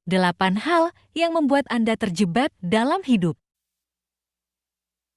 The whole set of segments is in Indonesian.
8 hal yang membuat Anda terjebak dalam hidup.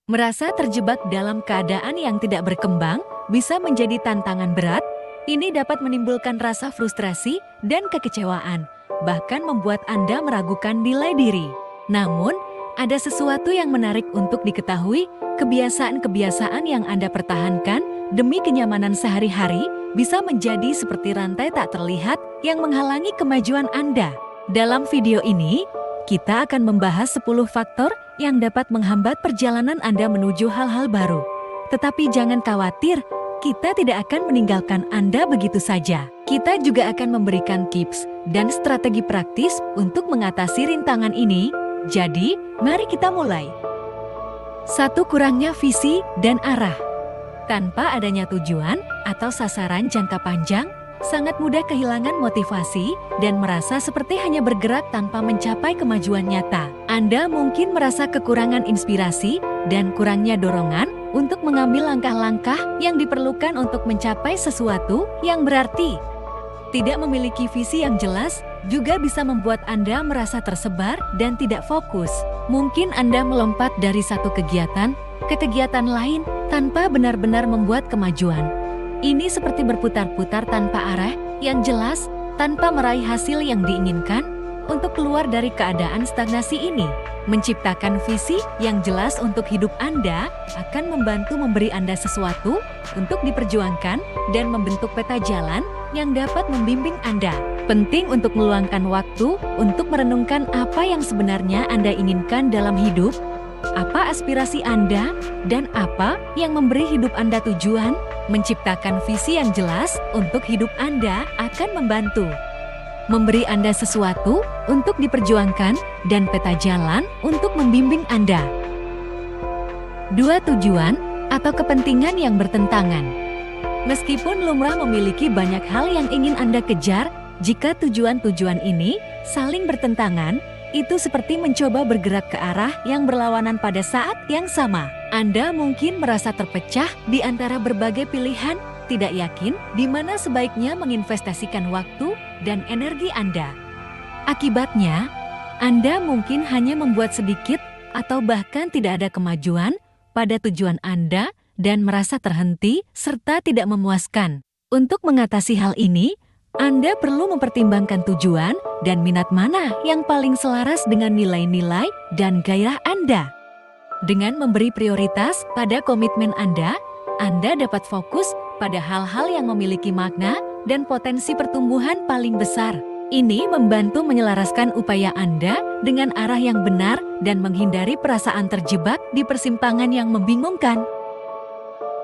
Merasa terjebak dalam keadaan yang tidak berkembang bisa menjadi tantangan berat. Ini dapat menimbulkan rasa frustrasi dan kekecewaan, bahkan membuat Anda meragukan nilai diri. Namun, ada sesuatu yang menarik untuk diketahui, kebiasaan-kebiasaan yang Anda pertahankan demi kenyamanan sehari-hari bisa menjadi seperti rantai tak terlihat yang menghalangi kemajuan Anda. Dalam video ini, kita akan membahas 10 faktor yang dapat menghambat perjalanan Anda menuju hal-hal baru. Tetapi jangan khawatir, kita tidak akan meninggalkan Anda begitu saja. Kita juga akan memberikan tips dan strategi praktis untuk mengatasi rintangan ini. Jadi, mari kita mulai. 1. Kurangnya visi dan arah. Tanpa adanya tujuan atau sasaran jangka panjang, sangat mudah kehilangan motivasi dan merasa seperti hanya bergerak tanpa mencapai kemajuan nyata. Anda mungkin merasa kekurangan inspirasi dan kurangnya dorongan untuk mengambil langkah-langkah yang diperlukan untuk mencapai sesuatu yang berarti. Tidak memiliki visi yang jelas juga bisa membuat Anda merasa tersebar dan tidak fokus. Mungkin Anda melompat dari satu kegiatan ke kegiatan lain tanpa benar-benar membuat kemajuan. Ini seperti berputar-putar tanpa arah yang jelas, tanpa meraih hasil yang diinginkan. Untuk keluar dari keadaan stagnasi ini, menciptakan visi yang jelas untuk hidup Anda akan membantu memberi Anda sesuatu untuk diperjuangkan dan membentuk peta jalan yang dapat membimbing Anda. Penting untuk meluangkan waktu untuk merenungkan apa yang sebenarnya Anda inginkan dalam hidup, apa aspirasi Anda, dan apa yang memberi hidup Anda tujuan. Menciptakan visi yang jelas untuk hidup Anda akan membantu memberi Anda sesuatu untuk diperjuangkan dan peta jalan untuk membimbing Anda. 2. Tujuan atau kepentingan yang bertentangan. Meskipun lumrah memiliki banyak hal yang ingin Anda kejar, jika tujuan-tujuan ini saling bertentangan, itu seperti mencoba bergerak ke arah yang berlawanan pada saat yang sama. Anda mungkin merasa terpecah di antara berbagai pilihan, tidak yakin di mana sebaiknya menginvestasikan waktu dan energi Anda. Akibatnya, Anda mungkin hanya membuat sedikit atau bahkan tidak ada kemajuan pada tujuan Anda dan merasa terhenti serta tidak memuaskan. Untuk mengatasi hal ini, Anda perlu mempertimbangkan tujuan dan minat mana yang paling selaras dengan nilai-nilai dan gairah Anda. Dengan memberi prioritas pada komitmen Anda dapat fokus pada hal-hal yang memiliki makna dan potensi pertumbuhan paling besar. Ini membantu menyelaraskan upaya Anda dengan arah yang benar dan menghindari perasaan terjebak di persimpangan yang membingungkan.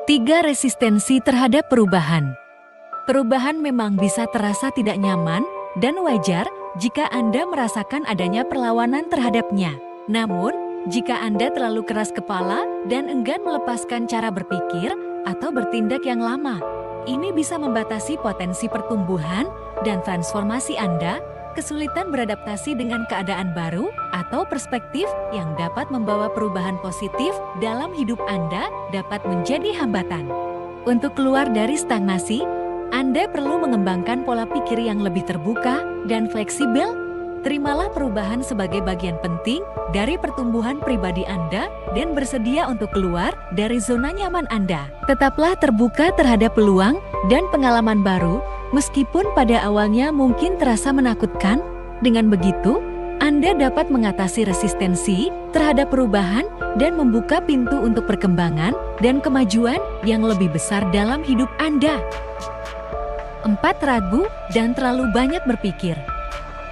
3. Resistensi terhadap perubahan. Perubahan memang bisa terasa tidak nyaman dan wajar jika Anda merasakan adanya perlawanan terhadapnya. Namun, jika Anda terlalu keras kepala dan enggan melepaskan cara berpikir atau bertindak yang lama, ini bisa membatasi potensi pertumbuhan dan transformasi Anda, kesulitan beradaptasi dengan keadaan baru atau perspektif yang dapat membawa perubahan positif dalam hidup Anda dapat menjadi hambatan. Untuk keluar dari stagnasi, Anda perlu mengembangkan pola pikir yang lebih terbuka dan fleksibel. Terimalah perubahan sebagai bagian penting dari pertumbuhan pribadi Anda dan bersedia untuk keluar dari zona nyaman Anda. Tetaplah terbuka terhadap peluang dan pengalaman baru, meskipun pada awalnya mungkin terasa menakutkan. Dengan begitu, Anda dapat mengatasi resistensi terhadap perubahan dan membuka pintu untuk perkembangan dan kemajuan yang lebih besar dalam hidup Anda. 4. Ragu dan terlalu banyak berpikir.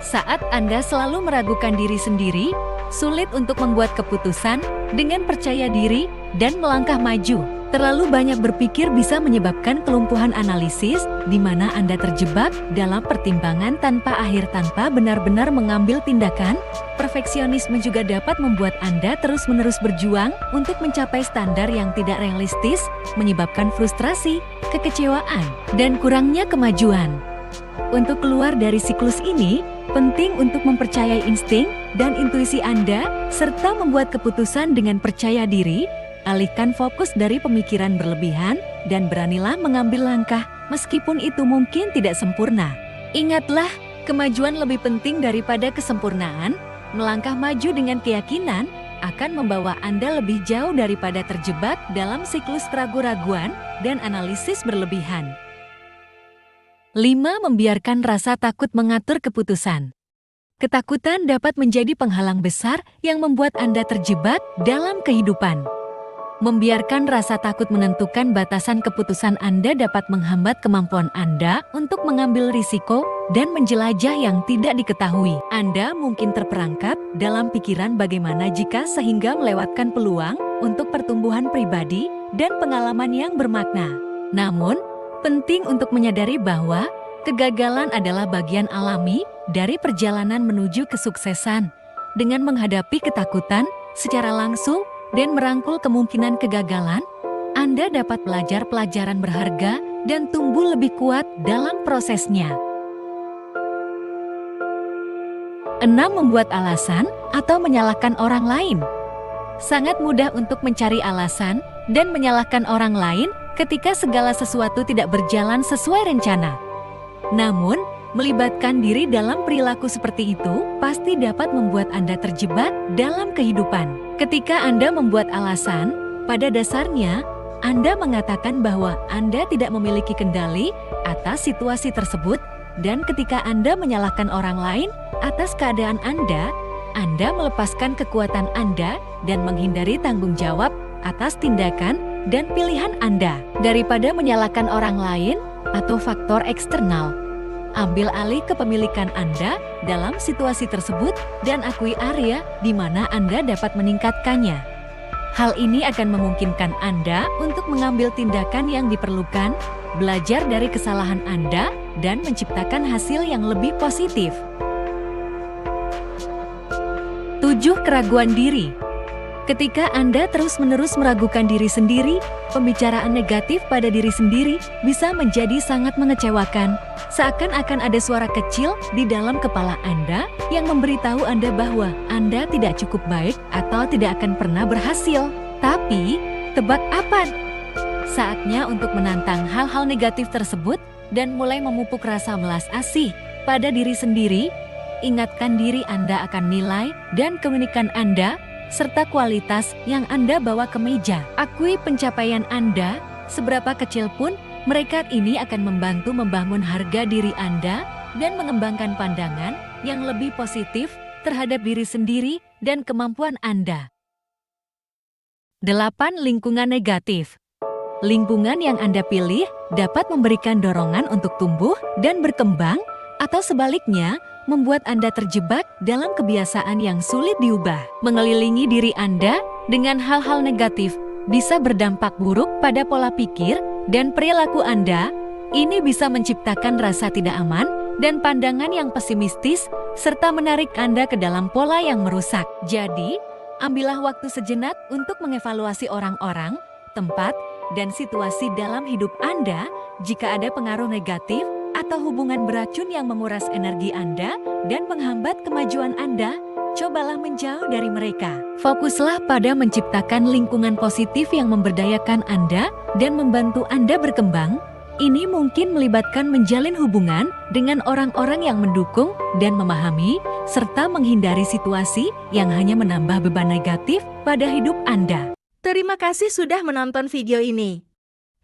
Saat Anda selalu meragukan diri sendiri, sulit untuk membuat keputusan dengan percaya diri dan melangkah maju. Terlalu banyak berpikir bisa menyebabkan kelumpuhan analisis, di mana Anda terjebak dalam pertimbangan tanpa akhir tanpa benar-benar mengambil tindakan. Perfeksionisme juga dapat membuat Anda terus-menerus berjuang untuk mencapai standar yang tidak realistis, menyebabkan frustrasi, kekecewaan, dan kurangnya kemajuan. Untuk keluar dari siklus ini, penting untuk mempercayai insting dan intuisi Anda, serta membuat keputusan dengan percaya diri. Alihkan fokus dari pemikiran berlebihan dan beranilah mengambil langkah meskipun itu mungkin tidak sempurna. Ingatlah, Kemajuan lebih penting daripada kesempurnaan. Melangkah maju dengan keyakinan akan membawa Anda lebih jauh daripada terjebak dalam siklus keraguan-raguan dan analisis berlebihan. 5. Membiarkan rasa takut mengatur keputusan. Ketakutan dapat menjadi penghalang besar yang membuat Anda terjebak dalam kehidupan. Membiarkan rasa takut menentukan batasan keputusan Anda dapat menghambat kemampuan Anda untuk mengambil risiko dan menjelajah yang tidak diketahui. Anda mungkin terperangkap dalam pikiran bagaimana jika sehingga melewatkan peluang untuk pertumbuhan pribadi dan pengalaman yang bermakna. Namun, penting untuk menyadari bahwa kegagalan adalah bagian alami dari perjalanan menuju kesuksesan. Dengan menghadapi ketakutan secara langsung dan merangkul kemungkinan kegagalan, Anda dapat belajar pelajaran berharga dan tumbuh lebih kuat dalam prosesnya. 6. Membuat alasan atau menyalahkan orang lain. Sangat mudah untuk mencari alasan dan menyalahkan orang lain ketika segala sesuatu tidak berjalan sesuai rencana. Namun, melibatkan diri dalam perilaku seperti itu pasti dapat membuat Anda terjebak dalam kehidupan. Ketika Anda membuat alasan, pada dasarnya Anda mengatakan bahwa Anda tidak memiliki kendali atas situasi tersebut, dan ketika Anda menyalahkan orang lain atas keadaan Anda melepaskan kekuatan Anda dan menghindari tanggung jawab atas tindakan dan pilihan Anda. Daripada menyalahkan orang lain atau faktor eksternal, ambil alih kepemilikan Anda dalam situasi tersebut dan akui area di mana Anda dapat meningkatkannya. Hal ini akan memungkinkan Anda untuk mengambil tindakan yang diperlukan, belajar dari kesalahan Anda, dan menciptakan hasil yang lebih positif. 7. Keraguan diri. Ketika Anda terus-menerus meragukan diri sendiri, pembicaraan negatif pada diri sendiri bisa menjadi sangat mengecewakan. Seakan-akan ada suara kecil di dalam kepala Anda yang memberitahu Anda bahwa Anda tidak cukup baik atau tidak akan pernah berhasil. Tapi, tebak apa? Saatnya untuk menantang hal-hal negatif tersebut dan mulai memupuk rasa melas asih pada diri sendiri. Ingatkan diri Anda akan nilai dan keunikan Anda, serta kualitas yang Anda bawa ke meja. Akui pencapaian Anda, seberapa kecil pun, mereka ini akan membantu membangun harga diri Anda dan mengembangkan pandangan yang lebih positif terhadap diri sendiri dan kemampuan Anda. 8. Lingkungan negatif. Lingkungan yang Anda pilih dapat memberikan dorongan untuk tumbuh dan berkembang, atau sebaliknya, membuat Anda terjebak dalam kebiasaan yang sulit diubah. Mengelilingi diri Anda dengan hal-hal negatif bisa berdampak buruk pada pola pikir dan perilaku Anda. Ini bisa menciptakan rasa tidak aman dan pandangan yang pesimistis, serta menarik Anda ke dalam pola yang merusak. Jadi, ambillah waktu sejenak untuk mengevaluasi orang-orang, tempat, dan situasi dalam hidup Anda jika ada pengaruh negatif atau hubungan beracun yang menguras energi Anda dan menghambat kemajuan Anda. Cobalah menjauh dari mereka. Fokuslah pada menciptakan lingkungan positif yang memberdayakan Anda dan membantu Anda berkembang. Ini mungkin melibatkan menjalin hubungan dengan orang-orang yang mendukung dan memahami, serta menghindari situasi yang hanya menambah beban negatif pada hidup Anda. Terima kasih sudah menonton video ini.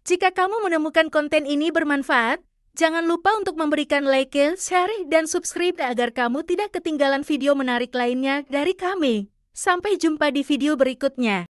Jika kamu menemukan konten ini bermanfaat, jangan lupa untuk memberikan like, share, dan subscribe agar kamu tidak ketinggalan video menarik lainnya dari kami. Sampai jumpa di video berikutnya.